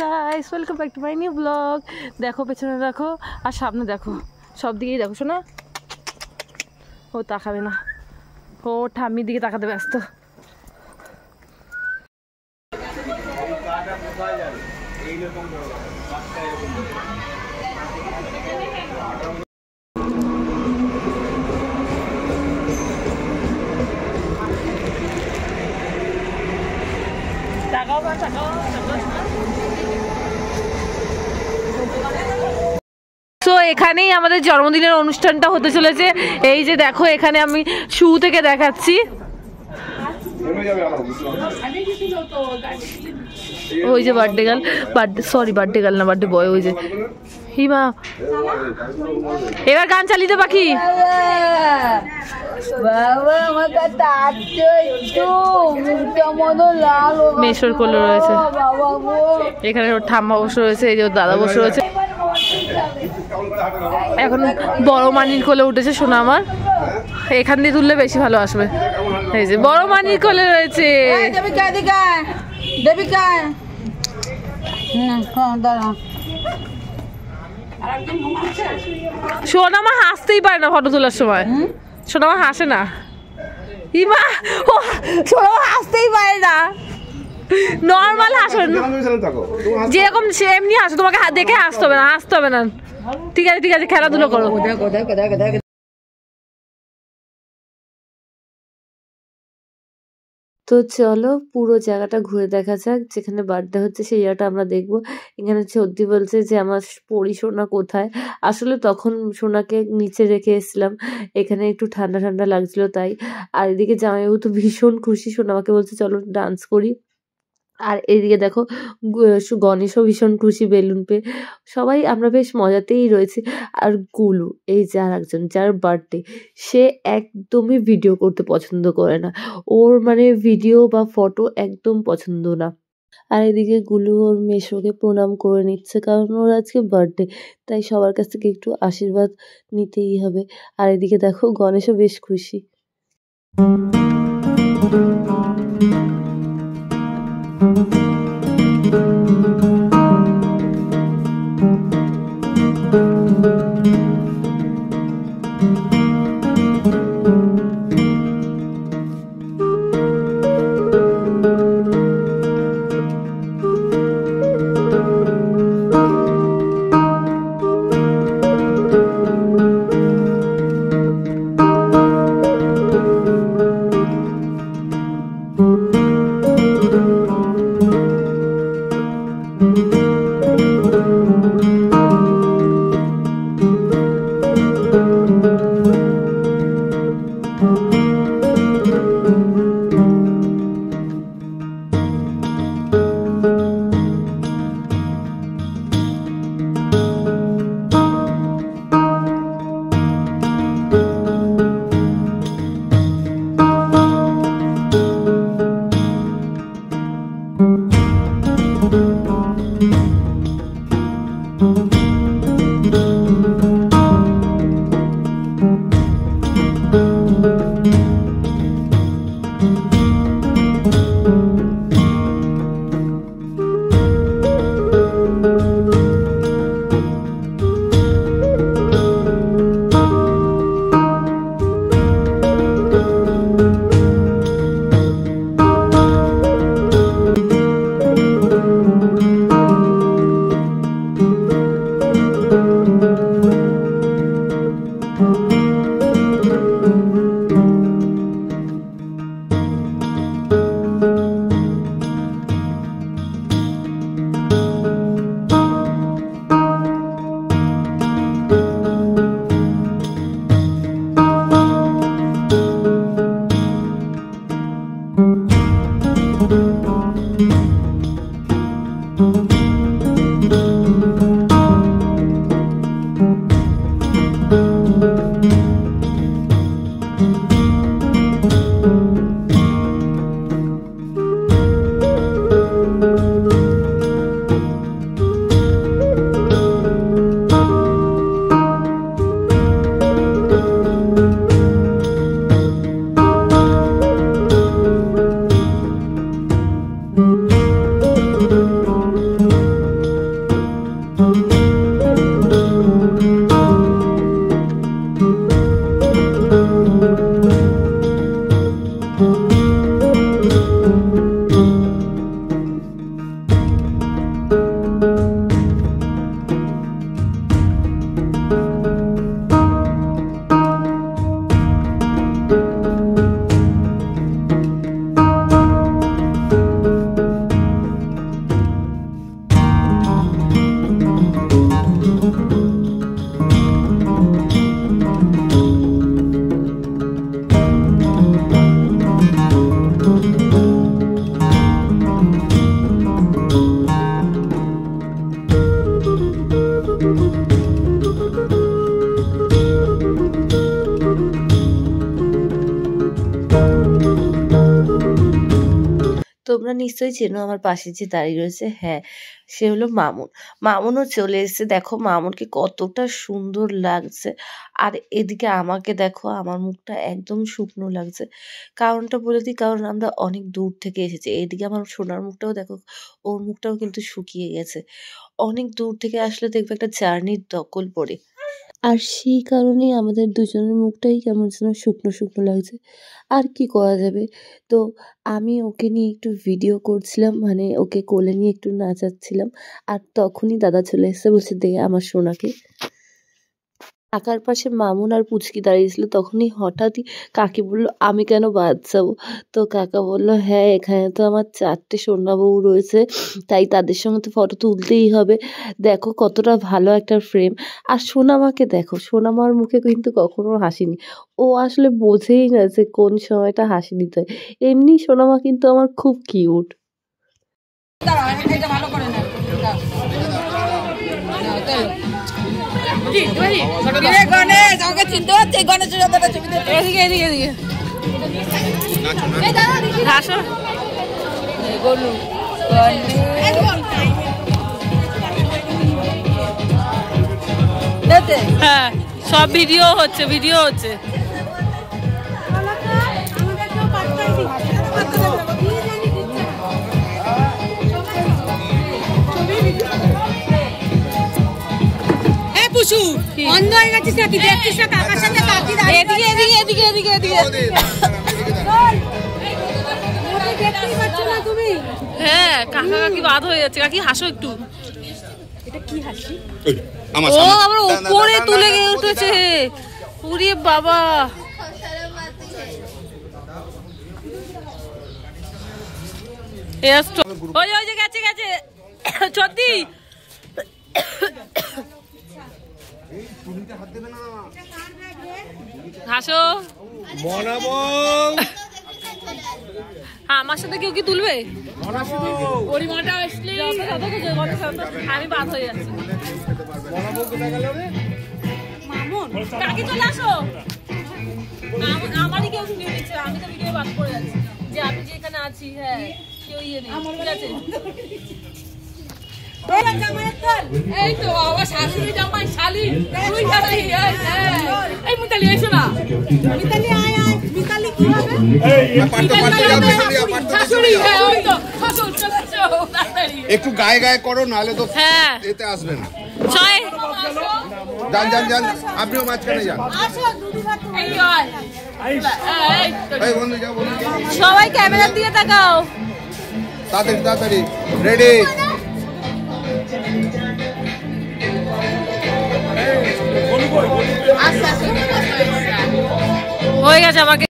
Guys, welcome back to my new blog. দেখো পেছনে দেখো আর সামনে দেখো, সব দিকেই দেখো। শোনা, ও তাকাবে না, ও ঠাম্মির দিকে তাকাতে ব্যস্ত। তো এখানেই আমাদের জন্মদিনের অনুষ্ঠানটা হতে চলেছে। এই যে দেখো, এখানে আমি শুরু থেকে দেখাচ্ছি। ওই যে বার্থডে গার্ল, বার্থডে গার্ল না, বার্থডে বয়। ওই যে হিমা, এবার গান চালিয়ে দে পাখি। মেশোর কোলে রয়েছে, এখানে ওর ঠাম্মা বসে রয়েছে, এই যে ওর দাদা বসে রয়েছে। এখন বড় মানির কোলে উঠেছে সোনা আমার, এখান দিয়ে তুললে বেশি ভালো আসবে। এই যে বড় মানির কোলে রয়েছে। সোনামা হাসতেই পারে না ফটো তোলার সময়, সোনামা হাসে না। ইমা, ও সোনামা হাসতেই পারে না, নর্মাল হাসো, যেরকম এমনি হাসো, তোমাকে দেখে হাসতে হবে না, হাসতে হবে না। ঠিক আছে ঠিক আছে, খেলাধুলো করো। তো চলো পুরো জায়গাটা ঘুরে দেখা যাক, যেখানে বার্থডে হচ্ছে সেই জায়গাটা আমরা দেখবো। এখানে সত্যি বলছে যে আমার পরি সোনা কোথায়। আসলে তখন সোনাকে নিচে রেখে এসেছিলাম, এখানে একটু ঠান্ডা ঠান্ডা লাগছিল তাই। আর এদিকে জামাইবাবু তো ভীষণ খুশি, সোনা আমাকে বলছে চলো ডান্স করি। আর এদিকে দেখো গণেশও ভীষণ খুশি বেলুন পেয়ে। সবাই আমরা বেশ মজাতেই রয়েছি। আর গুলু, এই যে আর একজন যার বার্থডে, সে একদমই ভিডিও করতে পছন্দ করে না, ওর মানে ভিডিও বা ফটো একদম পছন্দ না। আর এদিকে গুলু ওর মেশোকে প্রণাম করে নিচ্ছে, কারণ ওর আজকে বার্থডে, তাই সবার কাছ থেকে একটু আশীর্বাদ নিতেই হবে। আর এদিকে দেখো গণেশও বেশ খুশি। তোমরা নিশ্চয়ই চেনো আমার পাশে যে দাঁড়িয়ে রয়েছে, হ্যাঁ সে হলো মামুন। মামুনও চলে এসেছে, দেখো মামুনকে কতটা সুন্দর লাগছে। আর এদিকে আমাকে দেখো, আমার মুখটা একদম শুকনো লাগছে। কারণটা বলে দিই, কারণ আমরা অনেক দূর থেকে এসেছি। এদিকে আমার সোনার মুখটাও দেখো, ওর মুখটাও কিন্তু শুকিয়ে গেছে। অনেক দূর থেকে আসলে দেখবে একটা জার্নির দকল পড়ে, আর সেই কারণেই আমাদের দুজনের মুখটাই কেমন যেন শুকনো শুকনো লাগছে। আর কি করা যাবে। তো আমি ওকে নিয়ে একটু ভিডিও করছিলাম, মানে ওকে কোলে নিয়ে একটু নাচাচ্ছিলাম। আর তখনই দাদা চলে এসেছে, বলছে দে আমার সোনাকে। কাকার পাশে মামুন আর পুচকি দাঁড়িয়েছিল, তখনই হঠাৎই কাকি বলল আমি কেন বাদ যাবো। তো কাকা বলল হ্যাঁ এখানে তো আমার 4টে সোনা বউ রয়েছে, তাই তাদের সঙ্গে তো ফটো তুলতেই হবে। দেখো কতটা ভালো একটা ফ্রেম। আর সোনামাকে দেখো, সোনামার মুখে কিন্তু কখনো হাসিনি। ও আসলে বোঝেই না যে কোন সময়টা হাসি দিতে হয়। এমনি সোনামা কিন্তু আমার খুব কিউট। হ্যাঁ সব ভিডিও হচ্ছে। অন্ধ হয়ে গেছিস নাকি? দেখছিস না কাকার সাথে কাকি দাঁড়িয়ে? এদিকে হ্যাঁ কাকা কাকি বাদ হয়ে যাচ্ছে। কাকি হাসো একটু। এটা কি হাসি? ও আবার উপরে তুলে গিয়ে উঠেছে। ওরে বাবা, ওই যে গেছে সত্যি। হাসো। আমার সাথে কেউ কি তুলবে? আমি বাদ হয়ে যাচ্ছি। কাকি চলে আসো। আমারই কেউ ভিডিও দিচ্ছে, আমি তো ভিডিও বাদ করে যাচ্ছি যে আমি যে এখানে আছি। হ্যাঁ কেউ ইয়ে নেই, ঠিক আছে। এই তো বাবা, শাশুড়ি জামাই শালি তুই শালি। এই মিতালি এসো না। মিতালি আয় মিতালি কি হবে? শাশুড়ি। হ্যাঁ ওই তো শাশুড়ি চলে এসো তাড়াতাড়ি। একটু গায়ে করো, নাহলে তো হ্যাঁ এতে আসবে না। ছয় যান আপনিও মাঝখানে যান। এই বন্ধু যাও, সবাই ক্যামেরা দিয়ে তাকাও। তাড়াতাড়ি রেডি। হয়ে গেছে আমাকে।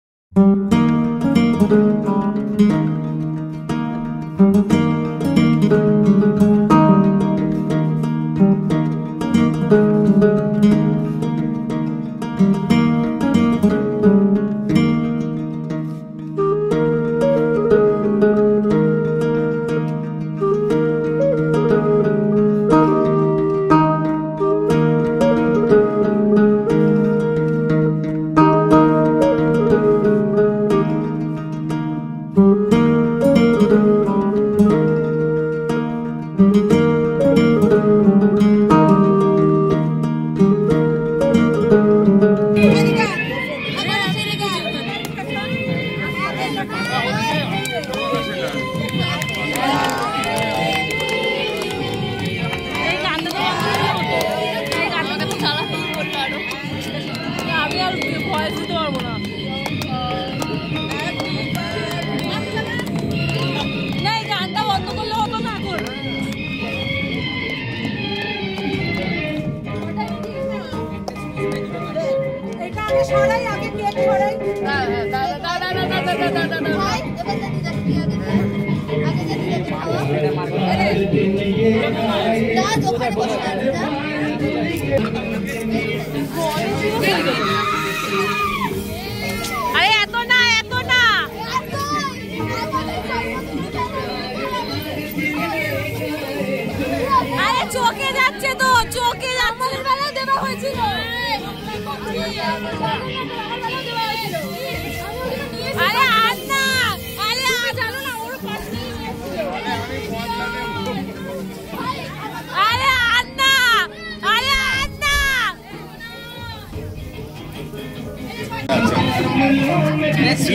চোখে যাচ্ছে তো, চোখে যাচ্ছে। দেওয়া হয়েছিল। আরে আর না, আরে জানো না ওর পাশে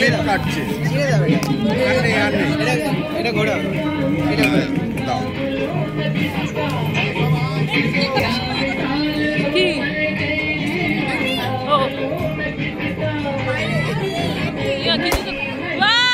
লেট কাটছে এটা ঘোড়া এটা দাও কি ও ইয়া কি ওয়াও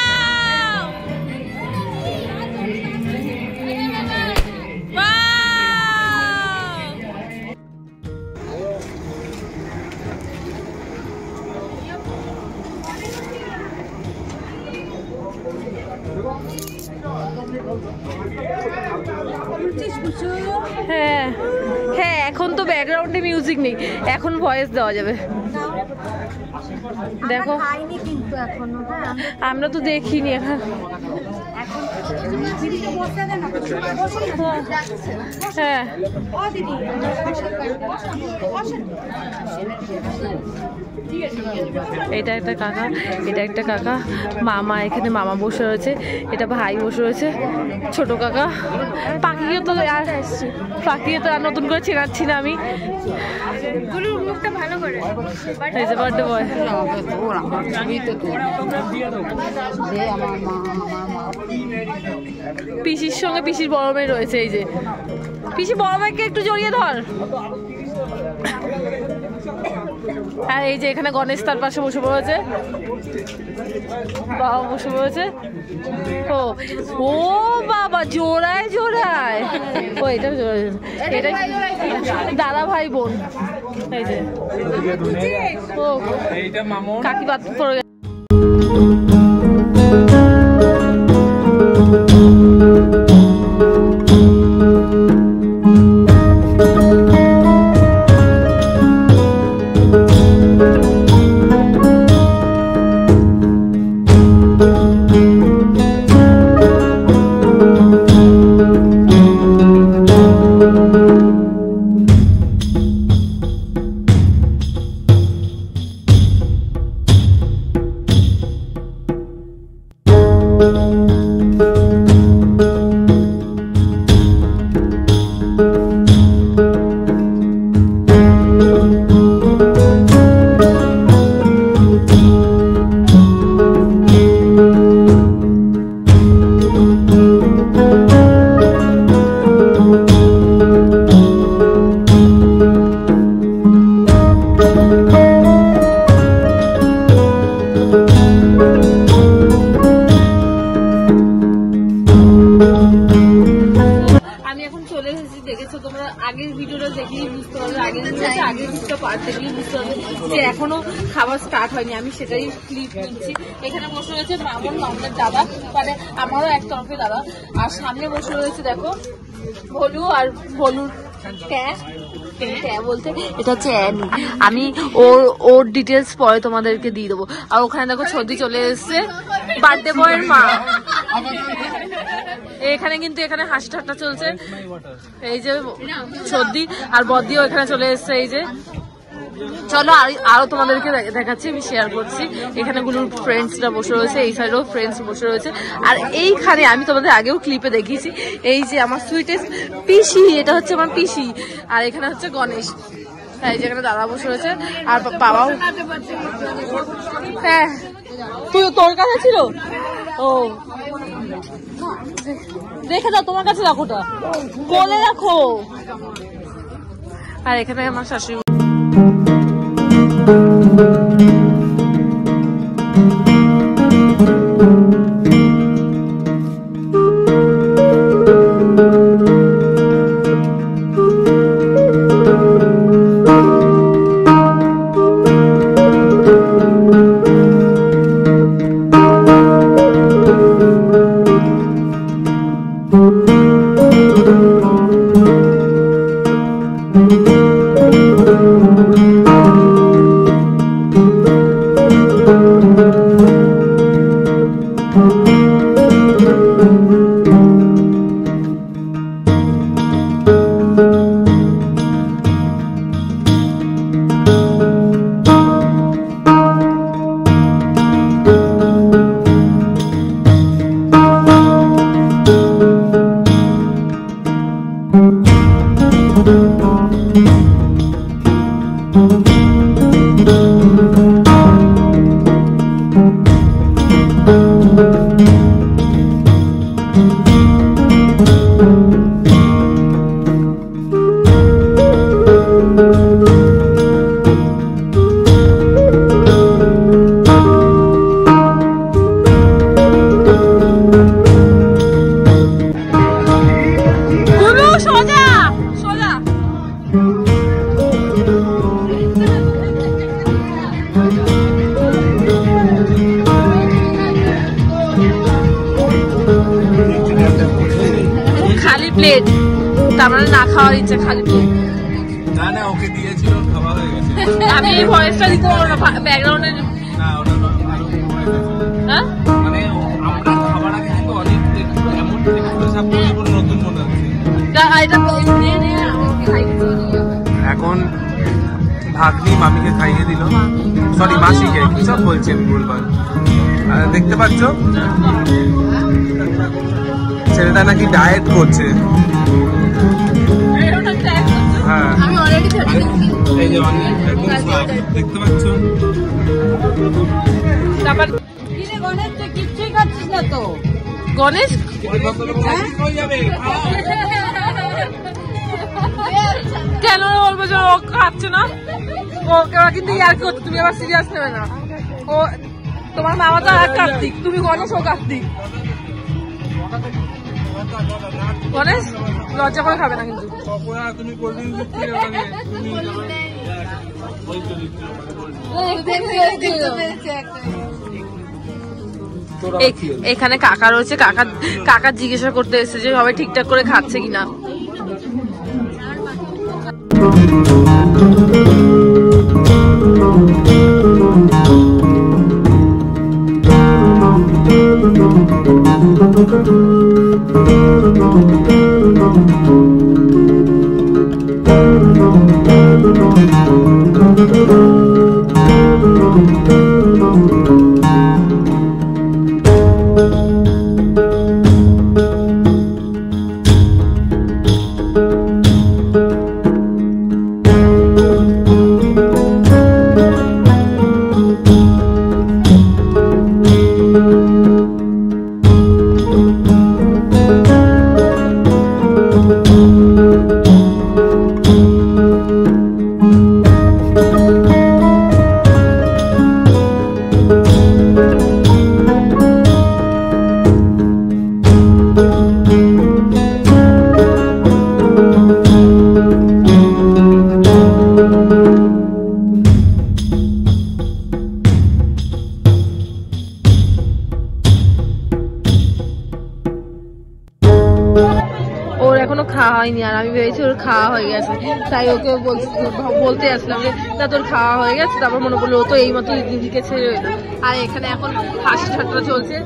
হ্যাঁ হ্যাঁ, এখন তো ব্যাকগ্রাউন্ডে মিউজিক নেই, এখন ভয়েস দেওয়া যাবে। দেখো আমরা তো দেখিনি এখন। হ্যাঁ এটা একটা কাকা, এটা একটা কাকা, মামা এখানে মামা বসে রয়েছে, এটা ভাই বসে রয়েছে, ছোট কাকা। পাখিকে তো আর পাখিকে তো আর নতুন করে চেনাচ্ছি না আমি। মুখটা ভালো করে বার্থডে বয়। পিসির সঙ্গে পিসির বড় মেয়ে রয়েছে, এই যে পিসি বড় মেয়েকে একটু জড়িয়ে ধর। আর এই যে এখানে গণেশ তার পাশে বসে পড়েছে, বাবা বসে পড়েছে। ও বাবা জোড়ায় জোড়ায়, ও এটা জোড়ায়, এটা দাদা ভাই বোন। এই যে ও কাকি বাদ পড়ে গেছে। এখনো খাবার স্টার্ট হয়নি, আমি সেটাই ক্লিপ নিচ্ছি। এখানে বসে রয়েছে মামুন, মামুনের দাদা, মানে আমারও এক তরফে দাদা, আর সামনে বসে রয়েছে দেখো ভলু, আর ভলুর বলতে এটা হচ্ছে অ্যানি। আমি ওর ডিটেলস পরে তোমাদেরকে দিয়ে দেবো। আর ওখানে দেখো ছর্দি চলে এসছে, বার্থডে বয়ের মা। এখানে কিন্তু এখানে হাসি ঠাট্টা চলছে, এই যে ছর্দি আর বদিও এখানে চলে এসছে। এই যে চলো আরো তোমাদেরকে দেখাচ্ছি, আমি শেয়ার করছি। এখানে গুলোর ফ্রেন্ডসরা বসে রয়েছে, এই সাইডেও ফ্রেন্ডস বসে রয়েছে। আর এইখানে আমি তোমাদের আগেও ক্লিপে দেখিয়েছি, এই যে আমার সুইটেস্ট পিসি, এটা হচ্ছে আমার পিসি। আর এখানে হচ্ছে গণেশ, এই যে এখানে দাদা বসে রয়েছে, আর বাবাও। হ্যাঁ তুই তোর কাছে ছিল, ও রেখে দাও, তোমার কাছে রাখো, ওটা কোলে রাখো। আর এখানে আমার শাশুড়ি। প্লেট, তার মানে না খাওয়ার ইচ্ছা, খালি প্লেট। না না ওকে দিয়েছিল, খাওয়া হয়ে গেছে। আমি এই ভয়েসটা দিতে পারবো না ব্যাকগ্রাউন্ডে। না ওটা হ্যাঁ মানে আমরা খাবার আগে কিন্তু অনেক এমন সব নতুন মনে হচ্ছে। এখন ভাগ্নি মামিকে খাইয়ে দিল, সরি মাসিকে, কি সব বলছি আমি ভুলবার। দেখতে পাচ্ছ ছেলেটা নাকি ডায়েট করছে। হ্যাঁ এই যে দেখতে পাচ্ছ। গণেশ কেন বলবো যে ও খাচ্ছে না, ওকে কিন্তু ইয়ার কি হতো, তুমি আবার সিরিয়াস নেবে না। ও তোমার মামা তো আর কার্তিক, তুমি গণেশ, ও কার্তিক। গণেশ লজ্জা করে খাবে না কিন্তু। তুমি এখানে কাকা রয়েছে, কাকা জিজ্ঞাসা করতে এসেছে যে সবাই ঠিকঠাক করে খাচ্ছে কিনা। ওর এখনো খাওয়া হয়নি, আর আমি ভেবেছি ওর খাওয়া হয়ে গেছে, তাই ওকে বলতে আসলাম যে না তোর খাওয়া হয়ে গেছে। তারপর মনে পড়লো ও তো এই মতো দিদিকে ছেড়ে এলো। আর এখানে এখন হাসি ঠাট্টা চলছে।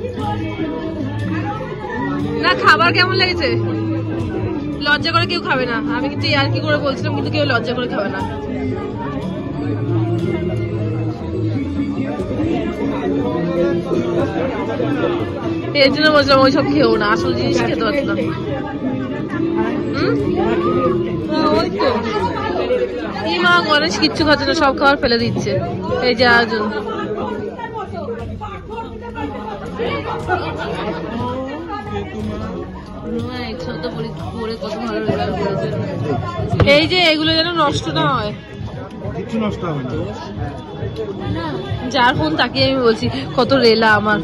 না খাবার কেমন লেগেছে? লজ্জা করে কেউ খাবে না, আমি কিন্তু আর কি করে বলছিলাম, কিন্তু কেউ লজ্জা করে খাবে না। এর জন্য বলছিলাম ওইসব খেও না, আসল জিনিস খেতে পারতো না। ওই তো মা গণেশ কিচ্ছু খাচ্ছে না, সব খাবার ফেলে দিচ্ছে। এই যে আয়োজন, এই যে এগুলো যেন নষ্ট না হয়, কিছু নষ্ট হবে না। যার ফোন তাকে আমি বলছি কত রেলা আমার।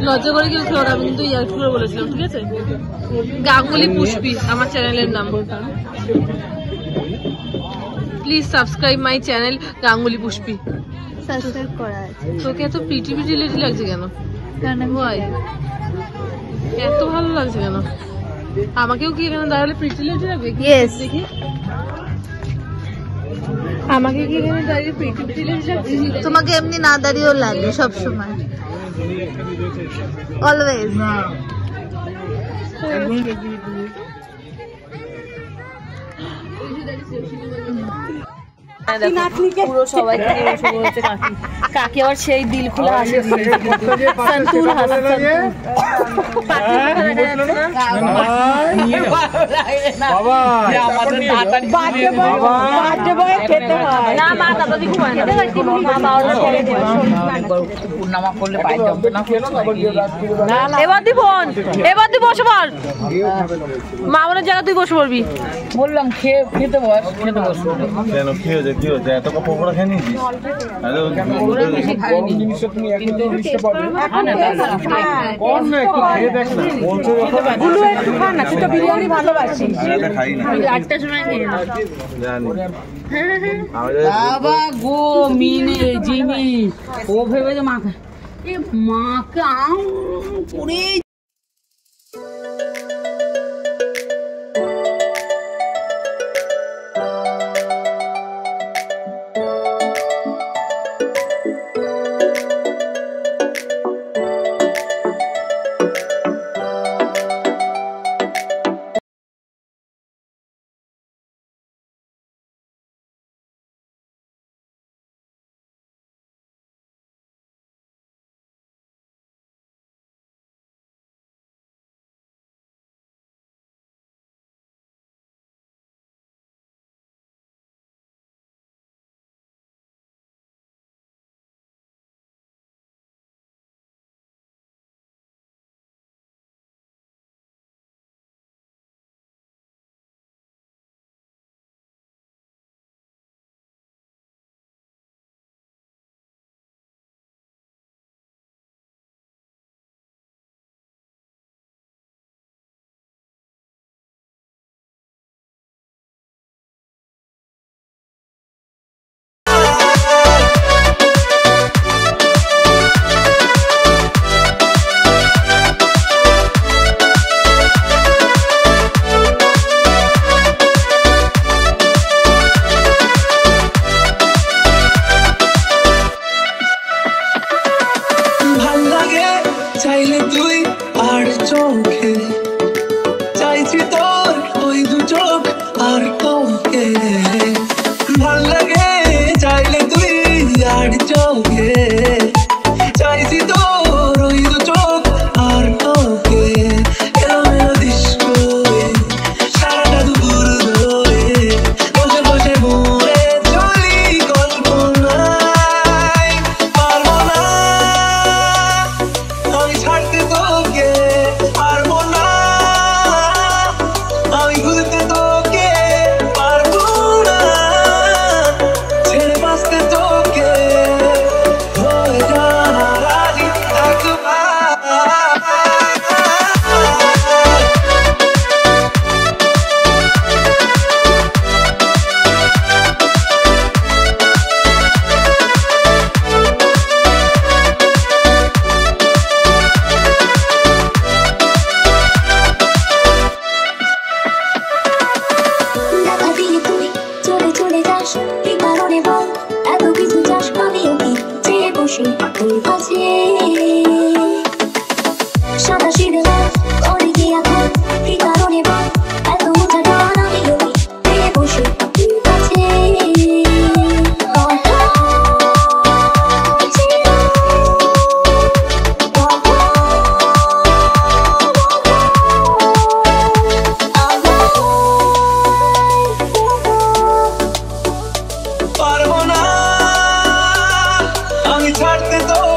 লজ্জা করে কেউ খেলো না, আমি কিন্তু ইয়ার করে বলেছিলাম, ঠিক আছে? গাঙ্গুলি পুষ্পি আমার চ্যানেলের নাম। Please subscribe my channel Ganguly Pushpi. Subscribe করা আছে। তোকে এত প্রিটি প্রিটি লেটি লাগছে কেন? ভাই এত ভালো লাগছে কেন? আমাকেও কি এখানে দাঁড়ালে প্রিটি লেটি লাগবে? দেখি আমাকে কি এখানে দাঁড়িয়ে প্রিটি প্রিটি লেটি লাগছে? তোমাকে এমনি না দাঁড়িয়েও লাগে সব সময়, অলওয়েজ। পুরো সবাই কাকি আবার সেই দিল খোলা হাসি সন্তুর এবার দি ফোন, এবার দি বসে পড়, মা বোনের জায়গা তুই বসে পড়বি। বললাম খেতে বস, খেতে বস। কেন খেয়ে যে কি হচ্ছে, এত পকোড়া খেয়ে নিয়েছিস? বিরিয়ানি ভালোবাসি, খাই না, আটটার সময় খেয়ে না। জানি বাবা গো মিনে জিমি ও ভেবে যে মাথা মাকে আম করে চাইলে তুই আর চোখে চাইছি তোর ওই দু চোখ আর তোকে ভাল লাগে চাইলে তুই আর চোখে চাইছি তোর ওই দু চোখ আর তোকে এলোমেলো ডিস্কো সারাটা দুপুর ধরে বসে বসে ঘুরে চলি কল্পনায় পারবো না আমি ছাড়তে তোকে পারবো না আমি ভুলতে তোকে পারবো না ছেড়ে বাঁচতে তোকে হয়ে যা রাজি একবার দেখা দিয়ে তুই চলে চলে যাস কি কারণে বল এত কিছু চাস আমিও কি চেয়ে বসে তোর কাছে সাদা সিধে করে কি এখন কি কারণে বল এত উঠা টান আমিও কি চেয়ে বসে তোর কাছে পারবো না আমি ছাড়তে তো